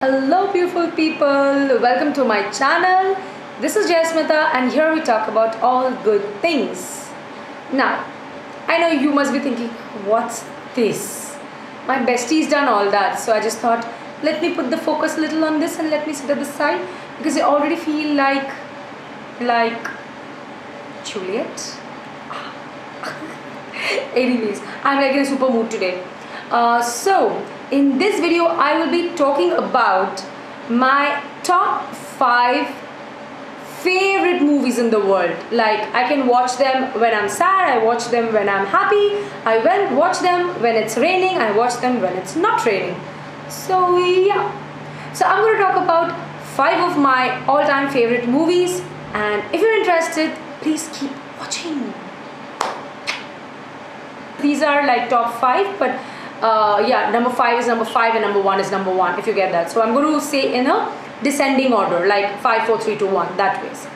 Hello beautiful people, welcome to my channel. This is Jasmita and here we talk about all good things. Now, I know you must be thinking, what's this? My bestie's done all that, so I just thought, let me put the focus a little on this and let me sit at the side because I already feel like Juliet. Anyways, I'm like in a super mood today. So in this video I will be talking about my top 5 favorite movies in the world. Like, I can watch them when I'm sad, I watch them when I'm happy, I watch them when it's raining, I watch them when it's not raining. So yeah, so I'm going to talk about 5 of my all-time favorite movies, and if you're interested, please keep watching. These are like top 5, but yeah, number 5 is number 5 and number 1 is number 1, if you get that. So I'm going to say in a descending order, like 5, 4, 3, 2, 1, that ways.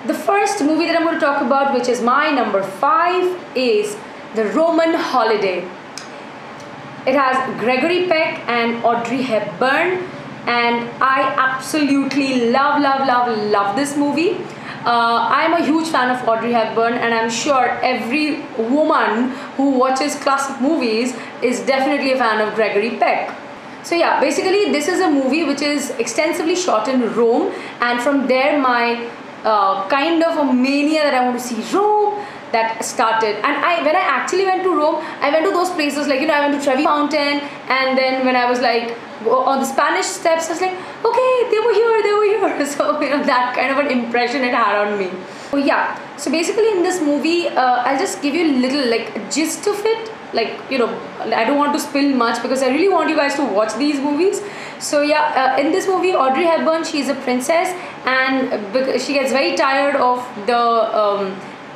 The first movie that I'm going to talk about, which is my number 5, is The Roman Holiday. It has Gregory Peck and Audrey Hepburn, and I absolutely love this movie. I'm a huge fan of Audrey Hepburn, and I'm sure every woman who watches classic movies is definitely a fan of Gregory Peck. So yeah, basically this is a movie which is extensively shot in Rome, and from there my kind of a mania that I want to see Rome that started. And when I actually went to Rome, I went to those places like, I went to Trevi Fountain, and then when I was like on the Spanish steps, I was like, okay, they were here. So that kind of an impression it had on me. So yeah, so basically in this movie, I'll just give you a little like gist of it. Like, I don't want to spill much because I really want you guys to watch these movies. So yeah, in this movie, Audrey Hepburn, she's a princess, and because she gets very tired of the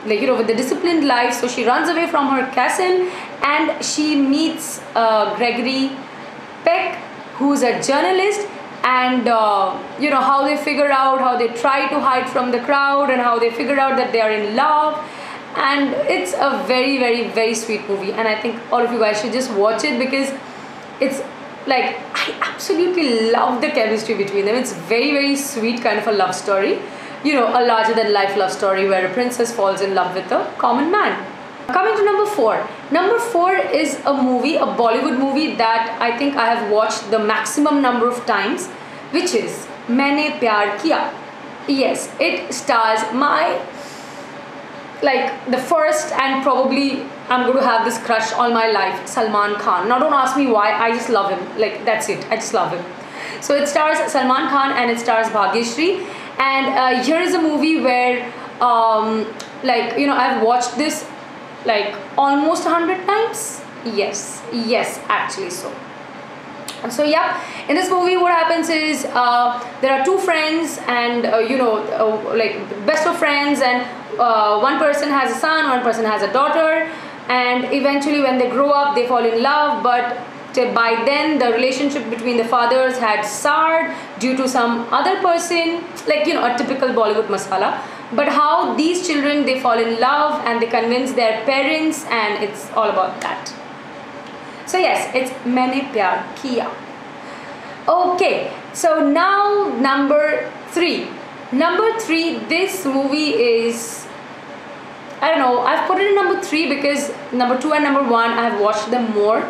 with the disciplined life, so she runs away from her castle and she meets Gregory Peck, who's a journalist, and how they figure out, how they try to hide from the crowd, and how they figure out that they are in love. And it's a very sweet movie, and I think all of you guys should just watch it because it's like, I absolutely love the chemistry between them. It's very sweet kind of a love story, a larger than life love story where a princess falls in love with a common man. Coming to number 4. Number 4 is a movie, a Bollywood movie that I think I have watched the maximum number of times, which is Maine Pyar Kiya. Yes, it stars the first, and probably I'm going to have this crush all my life, Salman Khan. Now don't ask me why, I just love him. Like, that's it, I just love him. So it stars Salman Khan and it stars Bhagyashree. And here is a movie where I've watched this like almost 100 times. Yes, actually so. So yeah, in this movie what happens is there are 2 friends, and like best of friends, and one person has a son, one person has a daughter, and eventually when they grow up they fall in love, but by then the relationship between the fathers had soured due to some other person, like a typical Bollywood masala. But how these children, they fall in love and they convince their parents, and it's all about that. So yes, it's Maine Pyar Kiya. Okay, so now number 3. Number 3, this movie is, I don't know, I've put it in number 3 because number 2 and number 1 I have watched them more.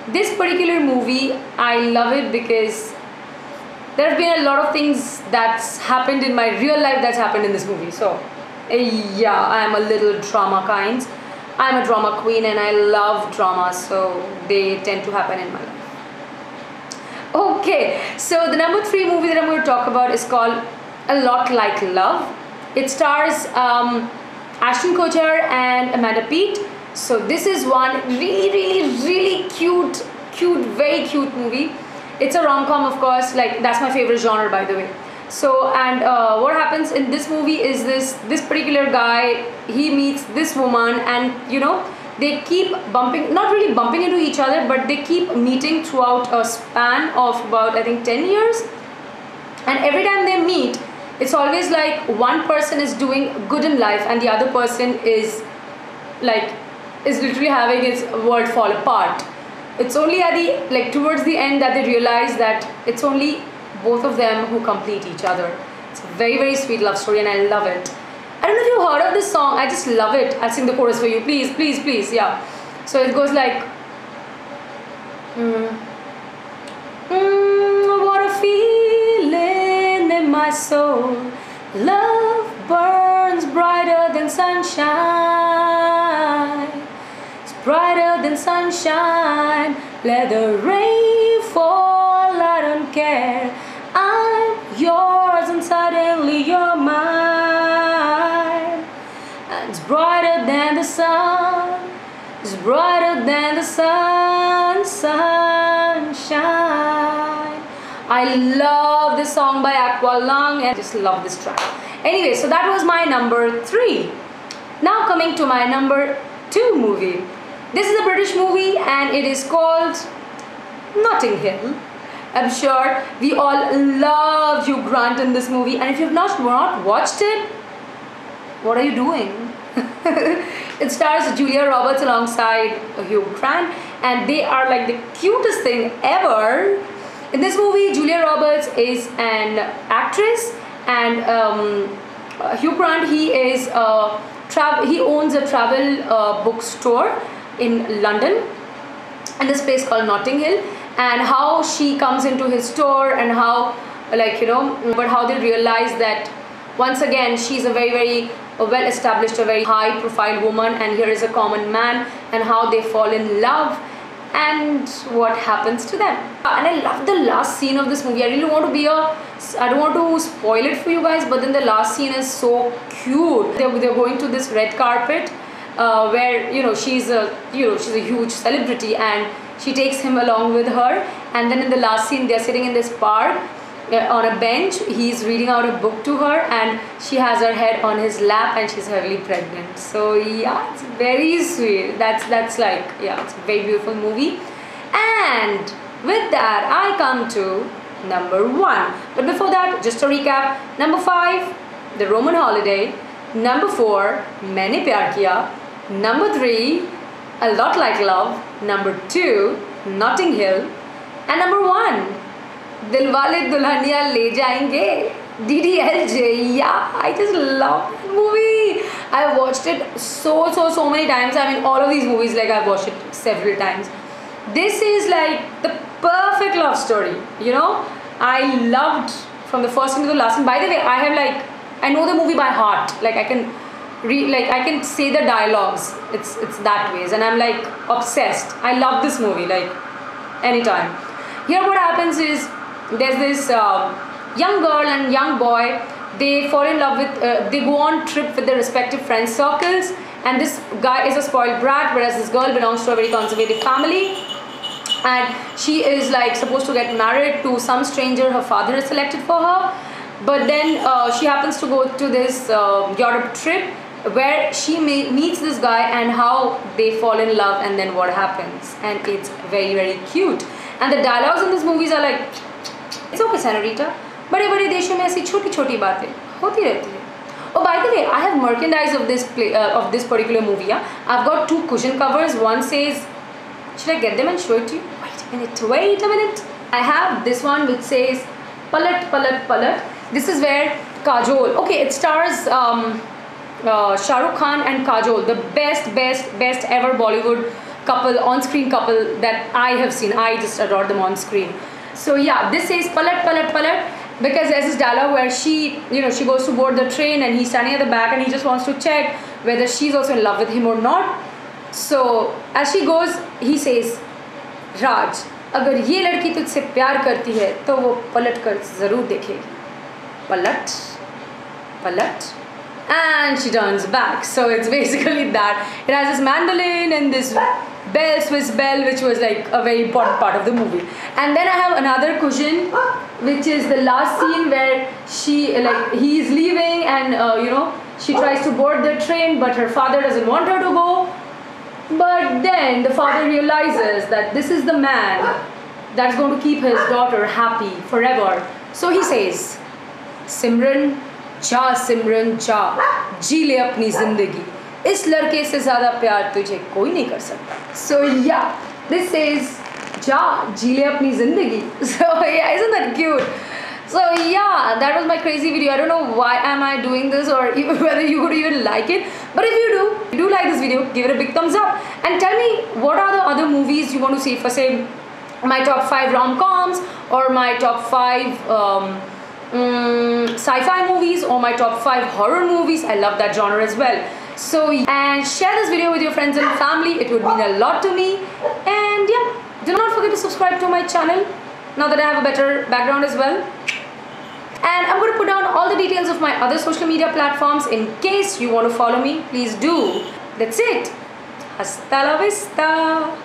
This particular movie, I love it because there have been a lot of things that's happened in my real life that's happened in this movie. So yeah, I am a little drama kind. I'm a drama queen and I love drama, so they tend to happen in my life. Okay, so the number 3 movie that I'm going to talk about is called A Lot Like Love. It stars Ashton Kutcher and Amanda Peet. So this is one really cute, very cute movie. It's a rom-com, of course, like that's my favorite genre, by the way. So, and what happens in this movie is this particular guy, he meets this woman, and they keep not really bumping into each other, but they keep meeting throughout a span of about, I think, 10 years. And every time they meet, it's always like one person is doing good in life and the other person is literally having his world fall apart. It's only at the, like, towards the end that they realize that it's only both of them who complete each other. It's a very, very sweet love story and I love it. I don't know if you've heard of this song. I just love it. I'll sing the chorus for you. Please, please, please. Yeah. So it goes like, what a feeling in my soul. Love burns brighter than sunshine. It's brighter than sunshine. Let the rain fall, I don't care. I'm yours and suddenly you're mine. And it's brighter than the sun. It's brighter than the sun, sunshine. I love this song by Aqualung and I just love this track. Anyway, so that was my number 3. Now coming to my number 2 movie. This is a British movie and it is called Notting Hill. I'm sure we all love Hugh Grant in this movie, and if you've not watched it, what are you doing? It stars Julia Roberts alongside Hugh Grant and they are like the cutest thing ever. In this movie, Julia Roberts is an actress and Hugh Grant, he owns a travel bookstore in London in this place called Notting Hill, and how she comes into his store and how, like, you know, but how they realize that once again she's a very, very well established, a very high profile woman, and here is a common man, and how they fall in love and what happens to them. And I love the last scene of this movie. I really want to be I don't want to spoil it for you guys, but then the last scene is so cute. They're going to this red carpet where, you know, she's a huge celebrity and she takes him along with her, and then in the last scene they're sitting in this park on a bench. He's reading out a book to her and she has her head on his lap and she's heavily pregnant. So yeah, it's very sweet. That's like, yeah, it's a very beautiful movie. And with that I come to number 1. But before that, just to recap: number 5, The Roman Holiday; number 4, Maine Pyar Kiya; number 3, A Lot Like Love; number 2, Notting Hill; and number 1, Dilwale Dulhaniya Le Jayenge, DDLJ. Yeah, I just love that movie. I watched it so many times. I mean, all of these movies, like, I've watched it several times. This is like the perfect love story, you know. I loved from the first one to the last one. By the way, I know the movie by heart. Like, I can say the dialogues. It's that ways, and I'm like obsessed. I love this movie, like, anytime. Here what happens is, there's this young girl and young boy. They fall in love with, they go on trip with their respective friend circles, and this guy is a spoiled brat, whereas this girl belongs to a very conservative family, and she is like supposed to get married to some stranger her father has selected for her. But then she happens to go to this Europe trip where she meets this guy, and how they fall in love and then what happens, and it's very, very cute. And the dialogues in these movies are like, it's okay senorita, बड़े बड़े देशों में ऐसी छोटी छोटी बातें होती रहती है. Oh, by the way, I have merchandise of this particular movie. Yeah? I've got 2 cushion covers. One says, should I get them and show it to you? Wait a minute. I have this one which says Palat Palat Palat. This is where Kajol, okay, it stars Shah Rukh Khan and Kajol, the best ever Bollywood couple, on-screen couple that I have seen. I just adore them on screen. So yeah, this says Palat Palat Palat because there's this dialogue where she goes to board the train and he's standing at the back and he just wants to check whether she's also in love with him or not. So as she goes, he says, Raj, अगर ये लड़की तुझसे प्यार करती है तो वो पलट कर ज़रूर देखेगी. Palat, palat, and she turns back. So it's basically that. It has this mandolin and this bell, Swiss bell, which was like a very important part of the movie. And then I have another cushion, which is the last scene where he's leaving and she tries to board the train, but her father doesn't want her to go. But then the father realizes that this is the man that's going to keep his daughter happy forever. So he says, Simran जा, जी ले अपनी जिंदगी, इस लड़के से ज़्यादा प्यार तुझे कोई नहीं कर सकता. So yeah, This says, Ja, ji le apni zindagi. So yeah, isn't that cute? So yeah, that was my crazy video. I don't know why am I doing this or even whether you would even like it. But if you do like this video, give it a big thumbs up. And tell me what are the other movies you want to see. For say, my top 5 rom-coms or my top 5 sci-fi movies or my top 5 horror movies. I love that genre as well. So, and share this video with your friends and family. It would mean a lot to me. And yeah, do not forget to subscribe to my channel now that I have a better background as well. And I'm going to put down all the details of my other social media platforms in case you want to follow me. Please do. That's it. Hasta la vista.